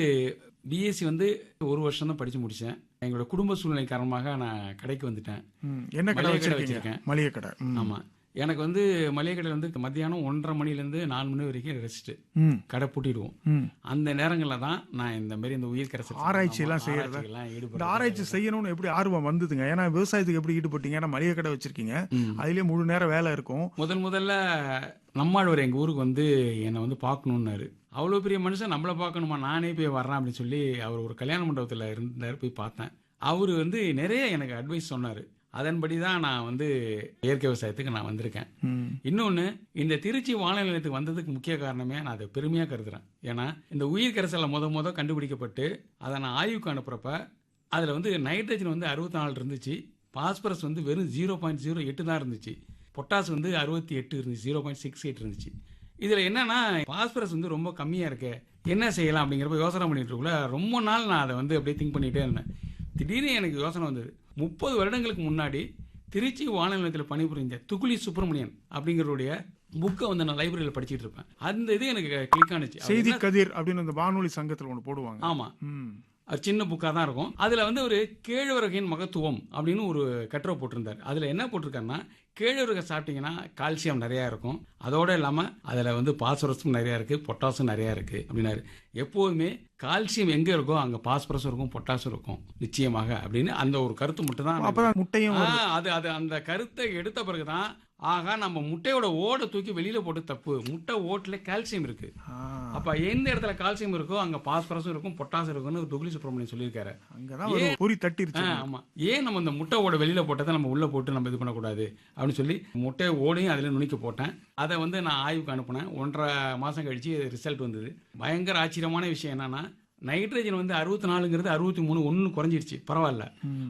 பிஎஸ்சி வந்து 1 வருஷம் தான் படிச்சு முடிச்சேன். எங்களோட குடும்ப சூழ்நிலை காரணமாக நான் கடைக்கு வந்துட்டேன். என்ன கடை மளிகை கடை வச்சிருக்கீங்க? மளிகை கடை. ஆமா, எனக்கு வந்து மளிகை கடையில் வந்து மத்தியானம் 1:30 மணிலேருந்து 4 மணி வரைக்கும் ரெஸ்ட். கடை பூட்டிடுவோம். அந்த நேரங்களில் தான் நான் இந்த மாதிரி இந்த உயிர் கரைசல் ஆராய்ச்சி எல்லாம் செய்யறதா? இந்த ஆராய்ச்சி செய்யணும்னு எப்படி ஆர்வம் வந்ததுங்க? ஏன்னா விவசாயத்துக்கு எப்படி ஈடுபட்டீங்க? ஏன்னா மளிகை கடை வச்சிருக்கீங்க, அதுலயே முழு நேரம் வேலை இருக்கும். முதல்ல நம்மாழ்வார் எங்க ஊருக்கு வந்து என்னை வந்து பார்க்கணுன்னாரு. அவ்வளோ பெரிய மனுஷன் நம்மளை பார்க்கணுமா, நானே போய் வர்றேன் அப்படின்னு சொல்லி அவர் ஒரு கல்யாண மண்டபத்தில் இருந்தார். போய் பார்த்தேன். அவர் வந்து நிறைய எனக்கு அட்வைஸ் சொன்னார். அதன்படி தான் நான் வந்து இயற்கை விவசாயத்துக்கு நான் வந்திருக்கேன். இன்னொன்று, இந்த திருச்சி வானிலை நிலையத்துக்கு வந்ததுக்கு முக்கிய காரணமே நான் அதை பெருமையாக கருதுறேன். ஏன்னா இந்த உயிர் கரைசலை முத கண்டுபிடிக்கப்பட்டு அதை நான் ஆய்வுக்கு அனுப்புறப்ப அதில் வந்து நைட்ரஜன் வந்து 64 இருந்துச்சு, பாஸ்பரஸ் வந்து வெறும் 0.08 தான் இருந்துச்சு, பொட்டாஸ் வந்து 68 இருந்துச்சு, 0.68 இருந்துச்சு. இதில் என்னன்னா பாஸ்பரஸ் வந்து ரொம்ப கம்மியாக இருக்கு, என்ன செய்யலாம் அப்படிங்கிறப்ப யோசனை பண்ணிட்டு இருக்கல. ரொம்ப நாள் நான் அதை வந்து அப்படியே திங்க் பண்ணிகிட்டே இருந்தேன். திடீர்னு எனக்கு யோசனை வந்தது. 30 வருடங்களுக்கு முன்னாடி திருச்சி வானிலை நிலையத்தில் பணிபுரிஞ்ச துகுலி சுப்பிரமணியன் அப்படிங்கிறவருடைய புக்கை வந்து நான் லைப்ரரியில் படிச்சுட்டு இருப்பேன். அந்த இது எனக்கு கிளிக் ஆனிச்சு. செய்தி கதிர் அப்படின்னு அந்த வானொலி சங்கத்தில் ஒன்று போடுவாங்க. ஆமா, அது சின்ன புக்காக தான் இருக்கும். அதில் வந்து ஒரு கேழ்வரகின் மகத்துவம் அப்படின்னு ஒரு கட்டுரை போட்டிருந்தார். அதில் என்ன போட்டிருக்காருன்னா, கேழ்வரகை சாப்பிட்டீங்கன்னா கால்சியம் நிறையா இருக்கும், அதோடு இல்லாமல் அதில் வந்து பாஸ்பரஸும் நிறையா இருக்குது, பொட்டாசும் நிறையா இருக்குது அப்படின்னாரு. எப்போதுமே கால்சியம் எங்கே இருக்கோ அங்கே பாஸ்பரஸும் இருக்கும், பொட்டாசும் இருக்கும் நிச்சயமாக அப்படின்னு அந்த ஒரு கருத்து மட்டும் தான். அப்பதான் முட்டையும் அது அந்த கருத்தை எடுத்த பிறகுதான், ஆகா நம்ம முட்டையோட ஓடை தூக்கி வெளியில போட்டு தப்பு, முட்டை ஓட்டுல கால்சியம் இருக்கு, அப்ப எந்த இடத்துல கால்சியம் இருக்கோ அங்க பாஸ்பரஸும் இருக்கும், பொட்டாசும் இருக்கும்னு துகுலி சுப்பிரமணியன் சொல்லியிருக்காரு. அங்கதான் பொறி தட்டிருச்சு. ஆமா, ஏன் நம்ம இந்த முட்டை ஓட வெளியில போட்டதை நம்ம உள்ள போட்டு நம்ம இது பண்ணக்கூடாது அப்படின்னு சொல்லி முட்டை ஓடையும் அதுல நுணிக்க போட்டேன். அதை வந்து நான் ஆய்வுக்கு அனுப்புனேன். 1.5 மாசம் கழிச்சு ரிசல்ட் வந்தது. பயங்கர ஆச்சரியமான விஷயம் என்னன்னா, நைட்ரஜன் வந்து 64ங்கிறது 63 ஒன்று குறைஞ்சிருச்சு, பரவாயில்ல.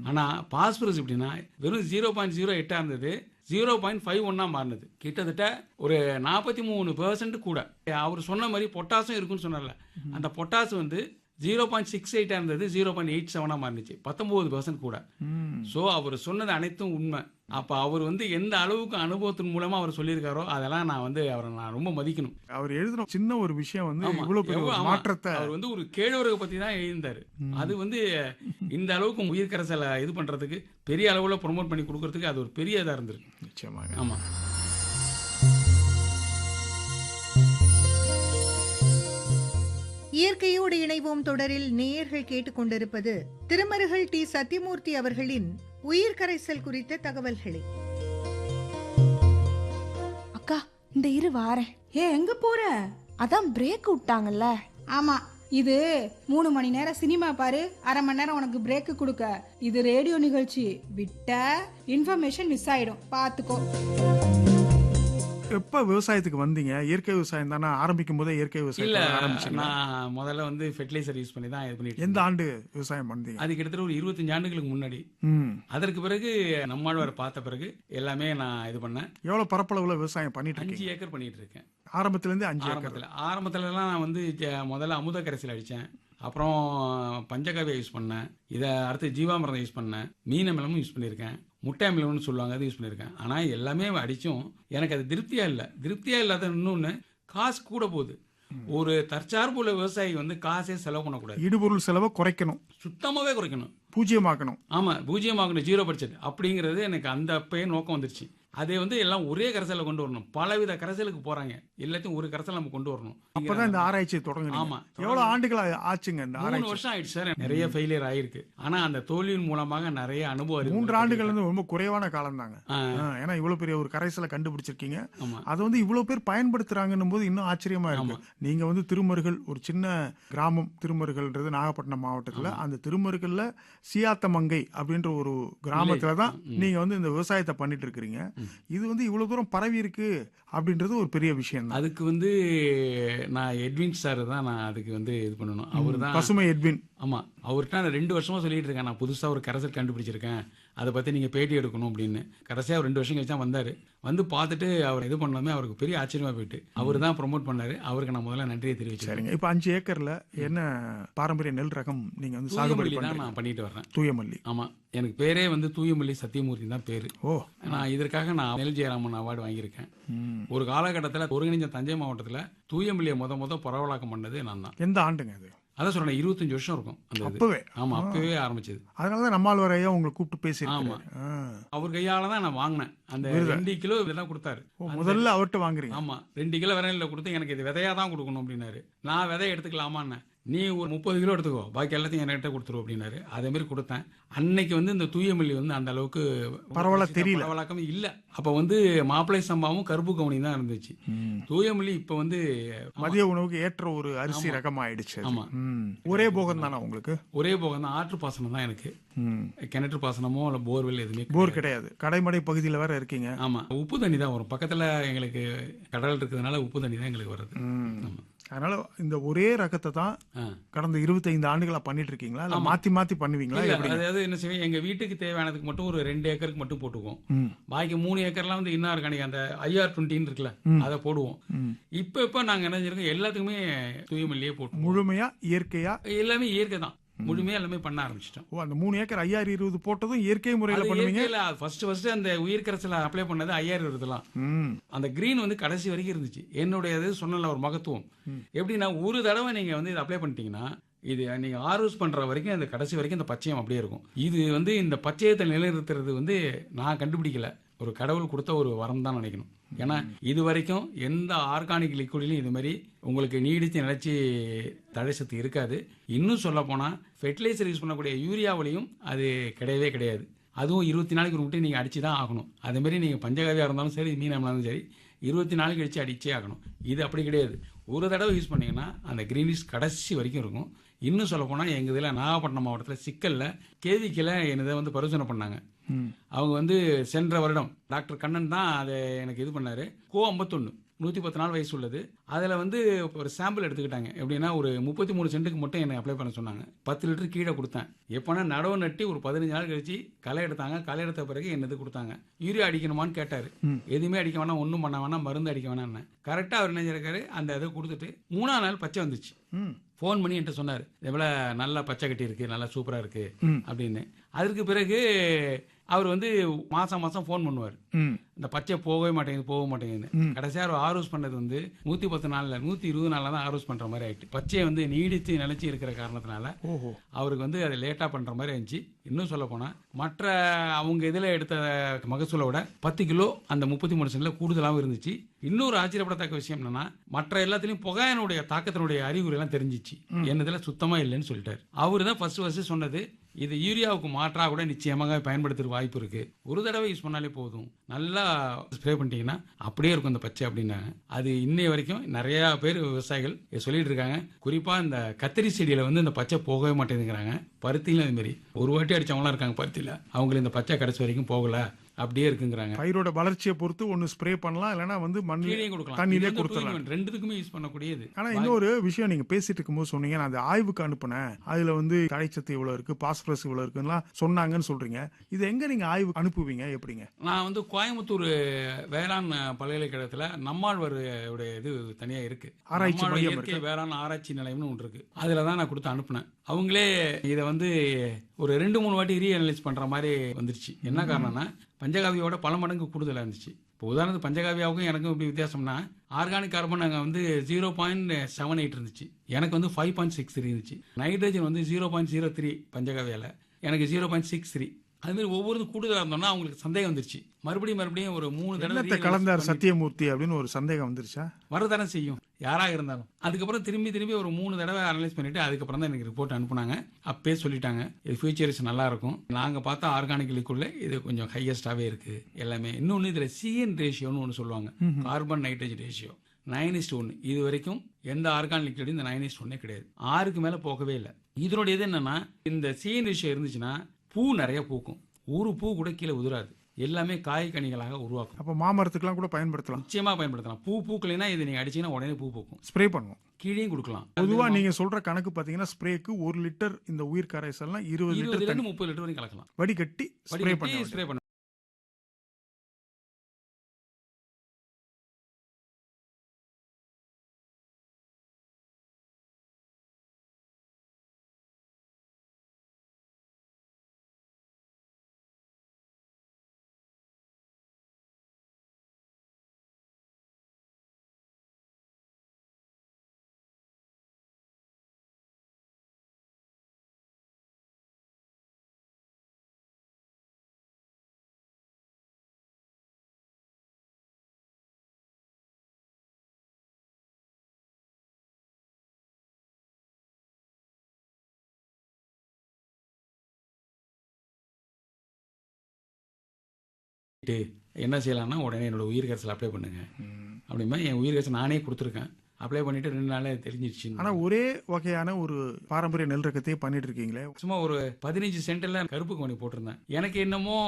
ஆனா பாஸ்பரஸ் எப்படின்னா வெறும் 0.08 இருந்தது, 0.51 மாறினது. கிட்டத்தட்ட ஒரு 43% கூட. அவர் சொன்ன மாதிரி பொட்டாசும் இருக்குன்னு சொன்னார்ல, அந்த பொட்டாசு வந்து 0.68 இருந்தது 0.87 மாறினுச்சு, 19% கூட. ஸோ அவர் சொன்னது அனைத்தும் உண்மை. அப்ப அவர் வந்து எந்த அளவுக்கு அனுபவத்தின் மூலமா அவர் சொல்லியிருக்காரோ அதெல்லாம் நான் வந்து அவரை நான் ரொம்ப மதிக்கணும். அவர் எழுதின சின்ன ஒரு விஷயம் வந்து இவ்வளவு பெரிய மாற்றத்தை, அவர் வந்து ஒரு கேழ்வரகு பத்தி தான் எழுதியிருந்தாரு. அது வந்து இந்த அளவுக்கு உயிர் கரைசலை இது பண்றதுக்கு, பெரிய அளவுல ப்ரொமோட் பண்ணி கொடுக்கறதுக்கு அது ஒரு பெரிய இதா இருந்திருக்கு. நிச்சயமாக. ஆமா. இயற்கையோடு இணைவோம் தொடரில் நேயர்கள் கேட்டுக்கொண்டிருப்பது திருமருகல் டி. சத்தியமூர்த்தி அவர்களின் உயிர் கரைசல் குறித்த தகவல்களை. அக்கா, இந்த இரு வாரேன். எங்க போற? அதான் பிரேக் விட்டாங்கல்ல. ஆமா, இது 3 மணி நேரம் சினிமா பாரு, 1/2 மணி நேரம் உனக்கு பிரேக் கொடுக்க. இது ரேடியோ நிகழ்ச்சி, விட்ட இன்ஃபர்மேஷன் மிஸ் ஆயிடும், பாத்துக்கோ. எப்ப விவசாயத்துக்கு வந்தீங்க? இயற்கை விவசாயம் தானே ஆரம்பிக்கும் போதே இயற்கை விவசாயம் ஆரம்பிச்சீங்க? நான் முதல்ல வந்து ஃபெர்டிலைசர் யூஸ் பண்ணி தான் இது பண்ணிட்டு. எந்த ஆண்டு விவசாயம் பண்ணீங்க? அது கிட்டத்தட்ட ஒரு 25 ஆண்டுகளுக்கு முன்னாடி. அதற்கு பிறகு நம்மாழ்வார் பார்த்த பிறகு எல்லாமே நான் இது பண்ணேன். எவ்வளவு பரப்பளவுல விவசாயம் பண்ணிட்டு 5 ஏக்கர் பண்ணிட்டு இருக்கேன். ஆரம்பத்துல இருந்து 5 ஏக்கர். ஆரம்பத்துல எல்லாம் நான் வந்து முதல்ல அமுத கரைசல் அடிச்சேன், அப்புறம் பஞ்சகாவியா யூஸ் பண்ணேன், இதை அடுத்து ஜீவாமிரதம் யூஸ் பண்ணேன், மீன் அமிலமும் யூஸ் பண்ணியிருக்கேன், முட்டை அமிலம்னு சொல்லுவாங்க, அது யூஸ் பண்ணியிருக்கேன். ஆனால் எல்லாமே அடிச்சும் எனக்கு அது திருப்தியா இல்லாத இன்னொன்று, காசு கூட போகுது. ஒரு தற்சார்பு உள்ள விவசாயி வந்து காசே செலவு பண்ணக்கூடாது. இடுபொருள் செலவை குறைக்கணும், சுத்தமாகவே குறைக்கணும், பூஜ்ஜியமாக்கணும். ஆமா, பூஜ்ஜியமாக்கணும், 0% அப்படிங்கிறது எனக்கு அந்த அப்பயே நோக்கம் வந்துருச்சு. அதே வந்து எல்லாம் ஒரே கரைசல கொண்டு வரணும். பலவித கரைசலுக்கு போறாங்க, எல்லாத்தையும் ஒரு கரைசல் நம்ம கொண்டு வரணும். அப்பதான் இந்த ஆராய்ச்சி தொடங்குனீங்க. ஆமா. எவ்வளவு ஆண்டுகள் ஆச்சுங்க இந்த ஆராய்ச்சி? 3 வருஷம் ஆயிடுச்சு சார். நிறைய ஃபெயிலியர் ஆயிருக்கு. ஆனா அந்த தோல்வியின் மூலமாக நிறைய அனுபவம். 3 ஆண்டுகள் வந்து ரொம்ப குறைவான காலம் தாங்க. ஏன்னா இவ்வளவு பெரிய ஒரு கரைசலை கண்டுபிடிச்சிருக்கீங்க, அதை வந்து இவ்வளவு பேர் பயன்படுத்துறாங்கன்னும் போது இன்னும் ஆச்சரியமா இருக்கு. நீங்க வந்து திருமருகல், ஒரு சின்ன கிராமம் திருமருகல்ன்றது நாகப்பட்டினம் மாவட்டத்துல. அந்த திருமருகல்ல சியாத்தமங்கை அப்படின்ற ஒரு கிராமத்துலதான் நீங்க வந்து இந்த விவசாயத்தை பண்ணிட்டு இருக்கிறீங்க. இது வந்து இவ்வளவு தூரம் பரவி இருக்கு அப்படின்றது ஒரு பெரிய விஷயம். அதுக்கு வந்து நான் எட்வின் சார் தான் நான் அதுக்கு வந்து இது பண்ணணும். அவர் தான் பசுமை எட்வின். ஆமா, அவர்கிட்ட நான் 2 வருஷமா சொல்லிட்டு இருக்கேன், நான் புதுசா ஒரு கரைசல் கண்டுபிடிச்சிருக்கேன் அதை பற்றி நீங்கள் பேட்டி எடுக்கணும் அப்படின்னு. கடைசியாக 2 வருஷம் கழிச்சு தான் வந்தார். வந்து பார்த்துட்டு அவர் இது பண்ணாமே அவருக்கு பெரிய ஆச்சரியமாக போயிட்டு அவர் தான் ப்ரொமோட் பண்ணார். அவருக்கு நான் முதல்ல நன்றியை தெரிவிச்சேன். சரிங்க. இப்போ 5 ஏக்கர்ல என்ன பாரம்பரிய நெல் ரகம் நீங்க வந்து சாகுபடி தூயமல்லி தான் பண்றீங்க? நான் பண்ணிட்டு வர்றேன். தூயமல்லி. ஆமாம், எனக்கு பேரே வந்து தூயமல்லி சத்தியமூர்த்தி தான் பேர். ஓ. நான் இதற்காக நான் நெல் ஜெயராமன் அவார்டு வாங்கியிருக்கேன். ஒரு காலகட்டத்தில் ஒருங்கிணைஞ்ச தஞ்சை மாவட்டத்தில் தூயமல்லியை முத பரவலாக்கம் பண்ணது நான் தான். எந்த ஆண்டுங்க அது? அதான் சொல்றேன், 25 வருஷம் இருக்கும் அந்த இது. அப்பவே? ஆமா, அப்பவே ஆரம்பிச்சது. அதனாலதான் நம்மாழ்வார் ஐயா உங்களை கூப்பிட்டு பேசியிருக்காரு. ஆமா. அவர் கையால தான் நான் வாங்கினேன். அந்த 2 கிலோ இதெல்லாம் கொடுத்தாரு. முதல்ல அவர்கிட்ட வாங்குறீங்க? ஆமா, 2 கிலோ விரையில கொடுத்து எனக்கு இது விதையா தான் கொடுக்கணும் அப்படின்னாரு. நான் விதையை எடுத்துக்கலாமான்னு, நீ ஒரு 30 கிலோ எடுத்துக்கோ, பாக்கி எல்லாத்தையும் என்கிட்ட கொடுத்துரு அப்படின்னாரு. அதே மாதிரி கொடுத்தேன். அன்னைக்கு வந்து இந்த தூயமல்லி வந்து அந்த அளவுக்கு பரவலாக்கம் இல்ல. அப்ப வந்து மாப்பிளை சம்பாவும் கருப்பு கவுனி தான் இருந்துச்சு. தூயமல்லி இப்ப வந்து மதிய உணவுக்கு ஏற்ற ஒரு அரிசி ரகம் ஆயிடுச்சு. ஆமா. ஒரே போகம் தானே உங்களுக்கு? ஒரே போகம் தான். ஆற்று பாசனம் தான் எனக்கு. கிணற்று பாசனமோ இல்ல போர்வெல் எதுவுமே போர் கிடையாது. கடைமடை பகுதியில வேற இருக்கீங்க. ஆமா, உப்பு தண்ணி தான் வரும். பக்கத்துல எங்களுக்கு கடல் இருக்கிறதுனால உப்பு தண்ணி தான் எங்களுக்கு வருது. ஆமா. அதனால இந்த ஒரே ரகத்தை தான் கடந்த 25 ஆண்டுகளா பண்ணிட்டு இருக்கீங்களா? இல்ல மாத்தி மாத்தி பண்ணுவீங்களா? அதாவது என்ன செய்வோம், எங்க வீட்டுக்கு தேவையானதுக்கு மட்டும் ஒரு 2 ஏக்கருக்கு மட்டும் போட்டுக்குவோம். பாக்கி 3 ஏக்கர்லாம் வந்து இன்னார்கானிக் அந்த IR20 இருக்குல்ல, அதை போடுவோம். இப்ப நாங்க என்ன செஞ்சிருக்கோம், எல்லாத்துக்குமே தூயமல்லியே போட்டு முழுமையா இயற்கையா எல்லாமே இயற்கை தான். முழுமையா எல்லாமே பண்ண ஆரம்பிச்சிட்டோம். ஓ, அந்த 3 ஏக்கர் 5020 போட்டதும் இயற்கை முறையில பண்ணுவீங்க? ஃபர்ஸ்ட் அந்த உயிர் கரைசல அப்ளை பண்ணது 5020 அந்த கிரீன் வந்து கடைசி வரைக்கும் இருந்துச்சு. என்னுடைய சொன்ன ஒரு மகத்துவம் எப்படின்னா, ஒரு தடவை நீங்க வந்து இதை அப்ளை பண்ணிட்டீங்கன்னா இது நீங்க ஆர்வஸ் பண்ற வரைக்கும் அந்த கடைசி வரைக்கும் இந்த பச்சையம் அப்படியே இருக்கும். இது வந்து இந்த பச்சையத்தை நிலைநிறுத்துறது வந்து நான் கண்டுபிடிக்கல, ஒரு கடவுள் கொடுத்த ஒரு வரம் தான் நினைக்கணும். ஏன்னா இது வரைக்கும் எந்த ஆர்கானிக் லிக்விட்லையும் இது மாதிரி உங்களுக்கு நீடித்து நிலைச்சி தழை சத்து இருக்காது. இன்னும் சொல்ல போனா ஃபெர்டிலைசர் யூஸ் பண்ணக்கூடிய யூரியாவிலையும் அது கிடையவே கிடையாது. அதுவும் 20 நாளைக்கு ஒரு முட்டை நீங்க அடிச்சு தான் ஆகணும். அதே மாதிரி நீங்க பஞ்சகாவியா இருந்தாலும் சரி, மீன் இருந்தாலும் சரி, 20 நாளைக்கு கழிச்சு அடிச்சே ஆகணும். இது அப்படி கிடையாது. ஒரு தடவை யூஸ் பண்ணீங்கன்னா அந்த கிரீனிஷ் கடைசி வரைக்கும் இருக்கும். இன்னும் சொல்ல போனா எங்க இதுல நாகப்பட்டினம் மாவட்டத்தில் சிக்கல்ல கேவிக்கில என்னதை வந்து பரிசோதனை பண்ணாங்க. அவங்க வந்து சென்ற வருடம் டாக்டர் கண்ணன் தான் அதை எனக்கு இது பண்ணாரு. CO51 110 நாள் வயசு உள்ளது. அதில் வந்து ஒரு சாம்பிள் எடுத்துக்கிட்டாங்க. எப்படின்னா ஒரு 33 சென்ட்டுக்கு மட்டும் என்னை அப்ளை பண்ண சொன்னாங்க. 10 லிட்டர் கீழே கொடுத்தேன். எப்போனா நடவு நட்டி ஒரு 15 நாள் கழிச்சு களை எடுத்தாங்க. களை எடுத்த பிறகு என்னது கொடுத்தாங்க. யூரியா அடிக்கணுமான்னு கேட்டார். எதுவுமே அடிக்க வேணாம், ஒன்றும் பண்ண வேணாம், மருந்து அடிக்க வேணாம்னு கரெக்டாக அவர் நினைச்சிருக்காரு. அந்த இதை கொடுத்துட்டு 3ஆம் நாள் பச்சை வந்துச்சு. ஃபோன் பண்ணி என்கிட்ட சொன்னார், எவ்வளோ நல்லா பச்சை கட்டி இருக்கு, நல்லா சூப்பராக இருக்கு அப்படின்னு. அதற்கு பிறகு அவர் வந்து மாசம் ஃபோன் பண்ணுவார். இந்த பச்சை போகவே மாட்டேங்குது. கடைசியா அவர் ஆர்வஸ் பண்ணது வந்து 110 நாள்ல 120 நாள்ல தான் ஆர்வஸ் பண்ற மாதிரி ஆயிட்டு. பச்சையை வந்து நீடித்து நிலைச்சி இருக்கிற காரணத்தினால அவருக்கு வந்து அதை லேட்டா பண்ற மாதிரி இருந்துச்சு. இன்னும் சொல்ல போனா மற்ற அவங்க இதுல எடுத்த மகசூலோட 10 கிலோ அந்த 33 சென்ட்ல கூடுதலாகவும் இருந்துச்சு. இன்னொரு ஆச்சரியப்படத்தக்க விஷயம் என்னன்னா, மற்ற எல்லாத்திலையும் புகையனுடைய தாக்கத்தினுடைய அறிகுறி எல்லாம் தெரிஞ்சிச்சு. என்னதுல சுத்தமா இல்லைன்னு சொல்லிட்டாரு. அவரு தான் ஃபர்ஸ்ட் சொன்னது, இது யூரியாவுக்கு மாற்றா கூட நிச்சயமாக பயன்படுத்துற வாய்ப்பு இருக்கு. ஒரு தடவை யூஸ் பண்ணாலே போதும், நல்லா ஸ்ப்ரே பண்ணிட்டீங்கன்னா அப்படியே இருக்கும் இந்த பச்சை அப்படின்னாங்க. அது இன்னைய வரைக்கும் நிறைய பேர் விவசாயிகள் சொல்லிட்டு இருக்காங்க. குறிப்பா இந்த கத்திரி செடியில வந்து இந்த பச்சை போகவே மாட்டேங்குறாங்க. பருத்தியில அது மாதிரி ஒரு வாட்டி அடிச்சவங்களாம் இருக்காங்க பருத்தியில, அவங்களுக்கு இந்த பச்சை கடைசி வரைக்கும் போகல, அப்படியே இருக்குங்கிறாங்க. பயிரோட வளர்ச்சியை பொறுத்து ஒன்னு ஸ்ப்ரே பண்ணலாம், இல்லனா வந்து மண்ணிலே கொடுக்கலாம், தண்ணியிலே கொடுத்துடலாம். ரெண்டுத்துக்குமே யூஸ் பண்ணக்கூடியது. ஆனா இன்னொரு விஷயம் நீங்க பேசிட்டு இருக்கும்போது சொன்னீங்க, நான் அந்த ஆய்வுக்கு அனுப்புனேன், அதுல வந்து தழைச்சத்து இவ்வளவு இருக்கு, பாஸ்பரஸ் இவ்வளவு இருக்குன்னா சொன்னாங்கன்னு சொல்றீங்க. இது எங்க நீங்க ஆய்வு அனுப்புவீங்க, எப்படிங்க? நான் வந்து கோயம்புத்தூர் வேளாண் பல்கலைக்கழகத்துல நம்மாழ்வார் இது தனியா இருக்கு, ஆராய்ச்சி மையம் இயற்கை வேளாண் ஆராய்ச்சி நிலையம்னு ஒன்று இருக்கு. அதுலதான் நான் கொடுத்து அனுப்புனேன். அவங்களே இதை வந்து ஒரு 2-3 வாட்டி ரீஅனலைஸ் பண்ற மாதிரி வந்துருச்சு. என்ன காரணம்னா, பஞ்சகாவியோட பல மடங்கு கூடுதலாக இருந்துச்சு. இப்போ உதாரணத்துக்கு பஞ்சகாவியாவுக்கும் எனக்கும் எப்படி வித்தியாசம்னா, ஆர்கானிக் கார்பன் அங்கே வந்து 0.78 இருந்துச்சு, எனக்கு வந்து 5.63 இருந்துச்சு. நைட்ரஜன் வந்து 0.03 பஞ்சகாவியால, எனக்கு 0.63. அது மாதிரி ஒவ்வொரு கூடுதலாக இருந்தோம்னா அவங்களுக்கு சந்தேகம் வந்துருச்சு. மறுபடியும் ஒரு 3 தடவை கலந்தார் சத்தியமூர்த்தி அப்படின்னு ஒரு சந்தேகம் வந்துருச்சா? வரதானே செய்யும், யாராக இருந்தாலும். அதுக்கப்புறம் திரும்பி ஒரு 3 தடவை அனலைஸ் பண்ணிட்டு அதுக்கப்புறம் தான் எனக்கு ரிப்போர்ட் அனுப்புனாங்க. அப்பே சொல்லிட்டாங்க, இது ஃபியூச்சர்ஸ் நல்லா இருக்கும். நாங்கள் பார்த்தா ஆர்கானிக் லிக்விட்ல இது கொஞ்சம் ஹையஸ்டாகவே இருக்கு எல்லாமே. இன்னொன்று இதில் CN ரேஷியோன்னு ஒன்று சொல்லுவாங்க, கார்பன் நைட்ரஜன் ரேஷியோ 9:1. இது வரைக்கும் எந்த ஆர்கானிக் லிக்விட் இந்த 9:1 கிடையாது. 6க்கு மேலே போகவே இல்லை. இதனுடைய இது என்னன்னா, இந்த CN ரேஷியோ இருந்துச்சுன்னா பூ நிறைய பூக்கும், ஒரு பூ கூட கீழே உதிராது. எல்லாமே காய் கனிகளாக உருவாக்கும். அப்ப மாமரத்துக்கெல்லாம் கூட பயன்படுத்தலாம், நிச்சயமா பயன்படுத்தலாம். பூ பூக்கலைன்னா இது நீங்க அடிச்சீங்கன்னா உடனே பூ பூக்கும். ஸ்ப்ரே பண்ணுவோம். கீழேயும் கொடுக்கலாம். பொதுவா நீங்க சொல்ற கணக்கு பாத்தீங்கன்னா ஸ்ப்ரேக்கு 1 லிட்டர் இந்த உயிர் கரைசல்னா 20 லிட்டர் 20 தண்ணி 30 லிட்டர் வரைக்கும் கலக்கலாம். வடிகட்டி ஸ்ப்ரே பண்ண ஸ்ப்ரே பண்ண என்ன செய்யலாம்னா உடனே என்னோட உயிர் கரைசல் அப்ளை பண்ணுங்க அப்படிமா என் உயிர் கரைசல் நானே கொடுத்துருக்கேன். அப்ளை பண்ணிட்டு 2 நாள்ல தெரிஞ்சிருச்சு. ஆனா ஒரே வகையான ஒரு பாரம்பரிய நெல் ரகத்தையே பண்ணிட்டு இருக்கீங்களே. சும்மா ஒரு 15 சென்ட்ல கருப்பு கவனி போட்டிருந்தேன். எனக்கு என்னமோ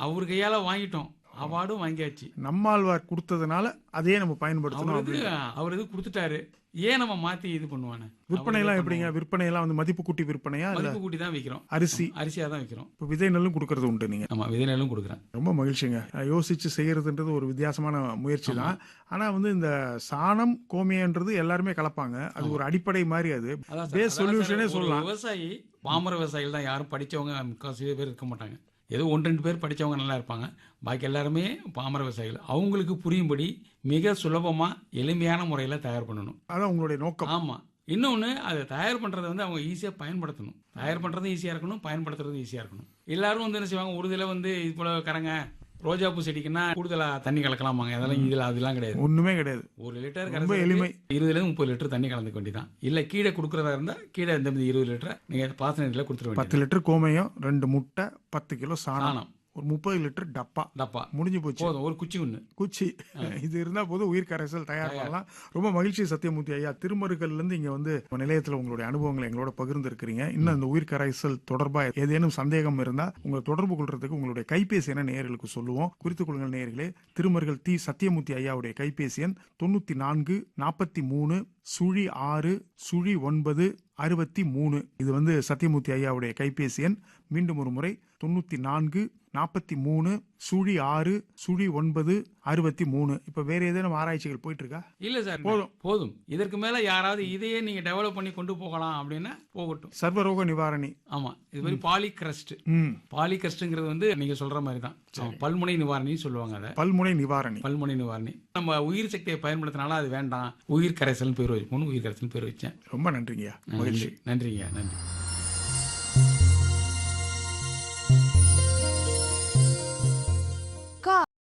அவர் கையால வாங்கிட்டோம், அவார்டும் வாங்கியாச்சு. நம்மாழ்வார் கொடுத்ததுனால அதே நம்ம பயன்படுத்தணும். அவர் இது கொடுத்துட்டாரு, ஏன் நம்ம மாத்தி இது பண்ணுவானே. விற்பனை எல்லாம் எப்படிங்க? விற்பனை எல்லாம் வந்து மதிப்பு கூட்டி விற்பனையா இல்ல மதிப்பு கூட்டி தான் விற்கிறோம். அரிசியா தான் விற்கிறோம். இப்போ விதை நெல்லும் கொடுக்கறது உண்டு நீங்க? ஆமா, விதை நெல்லும் கொடுக்குறேன். ரொம்ப மகிழ்ச்சிங்க. யோசிச்சு செய்யறதுன்றது ஒரு வித்தியாசமான முயற்சி தான். ஆனா வந்து இந்த சாணம் கோமியன்றது எல்லாருமே கலப்பாங்க, அது ஒரு அடிப்படை மாதிரி, அது பேஸ் சொல்யூஷனே சொல்லலாம். விவசாயி பாமர விவசாயிகள் தான், யாரும் படிச்சவங்க முக்கால்வாசி பேர் இருக்க மாட்டாங்க. ஏதோ 1-2 பேர் படித்தவங்க நல்லா இருப்பாங்க, பாக்கி எல்லாருமே பாமர விவசாயிகள். அவங்களுக்கு புரியும்படி மிக சுலபமா எளிமையான முறையில் தயார் பண்ணணும். அதான் உங்களுடைய நோக்கம். ஆமா. இன்னொன்று, அதை தயார் பண்ணுறதை வந்து அவங்க ஈஸியாக பயன்படுத்தணும். தயார் பண்ணுறதும் ஈஸியாக இருக்கணும், பயன்படுத்துறதும் ஈஸியாக இருக்கணும். எல்லாரும் வந்து என்ன செய்வாங்க, ஒரு இதில் வந்து இது போல கரங்க ரோஜா பூ செடிக்குன்னா கூடுதலா தண்ணி கலக்கலாமாங்க, அதெல்லாம் கிடையாது, ஒண்ணுமே கிடையாது. 1 லிட்டர் ரொம்ப எளிமை. 20-30 லிட்டர் தண்ணி கலந்துக்க வேண்டியதான். இல்ல கீழே கொடுக்கறதா இருந்தா கீழே இந்த 20 லிட்டர் நீங்க பாசன நீர்ல கொடுத்துட வேண்டியது. 10 லிட்டர் கோமயம், 2 முட்டை, 10 கிலோ சாணம், ஒரு 30 லிட்டர் டப்பா முடிஞ்சு போச்சு. போதும், ஒரு குச்சி இது இருந்தா போதும், உயிர் கரைசல் தயார் பண்ணலாம். ரொம்ப மகிழ்ச்சி சத்தியமூர்த்தி ஐயா. திருமருகல்ல இருந்து இங்க வந்து நிலையத்துல உங்களுடைய அனுபவங்களை எங்களோட பகிர்ந்து இருக்கிறீங்க. இன்னும் இந்த உயிர் கரைசல் தொடர்பா ஏதேனும் சந்தேகம் இருந்தா உங்களை தொடர்பு கொள்றதுக்கு உங்களுடைய கைபேசி என நேயர்களுக்கு சொல்லுவோம், குறித்துக் கொள்ளுங்கள் நேயர்களே. திருமருகல் தி சத்தியமூர்த்தி ஐயாவுடைய கைபேசி எண் 94 43 06 09 63. இது வந்து சத்தியமூர்த்தி ஐயாவுடைய கைபேசி எண். மீண்டும் ஒரு முறை 94 43 06 09 63. இப்ப வேற ஏதேனும் ஆராய்ச்சிகள் போயிட்டு இருக்கா? இல்ல சார், போதும். இதற்கு மேல யாராவது இதையே நீங்க டெவலப் பண்ணி கொண்டு போகலாம் அப்படின்னா போகட்டும். சர்வரோக நிவாரணி. ஆமா, இது மாதிரி பாலிகிரஸ்ட்ங்கிறது வந்து நீங்க சொல்ற மாதிரி தான், பல்முனை நிவாரணி சொல்லுவாங்க. அதை பல்முனை நிவாரணி. நம்ம உயிர் சக்தியை பயன்படுத்தினால அது வேண்டாம், உயிர் கரைசல் பேர் வச்சுக்கணும், உயிர் கரைசல் பேர் வச்சேன். ரொம்ப நன்றிங்க. நன்றிங்க.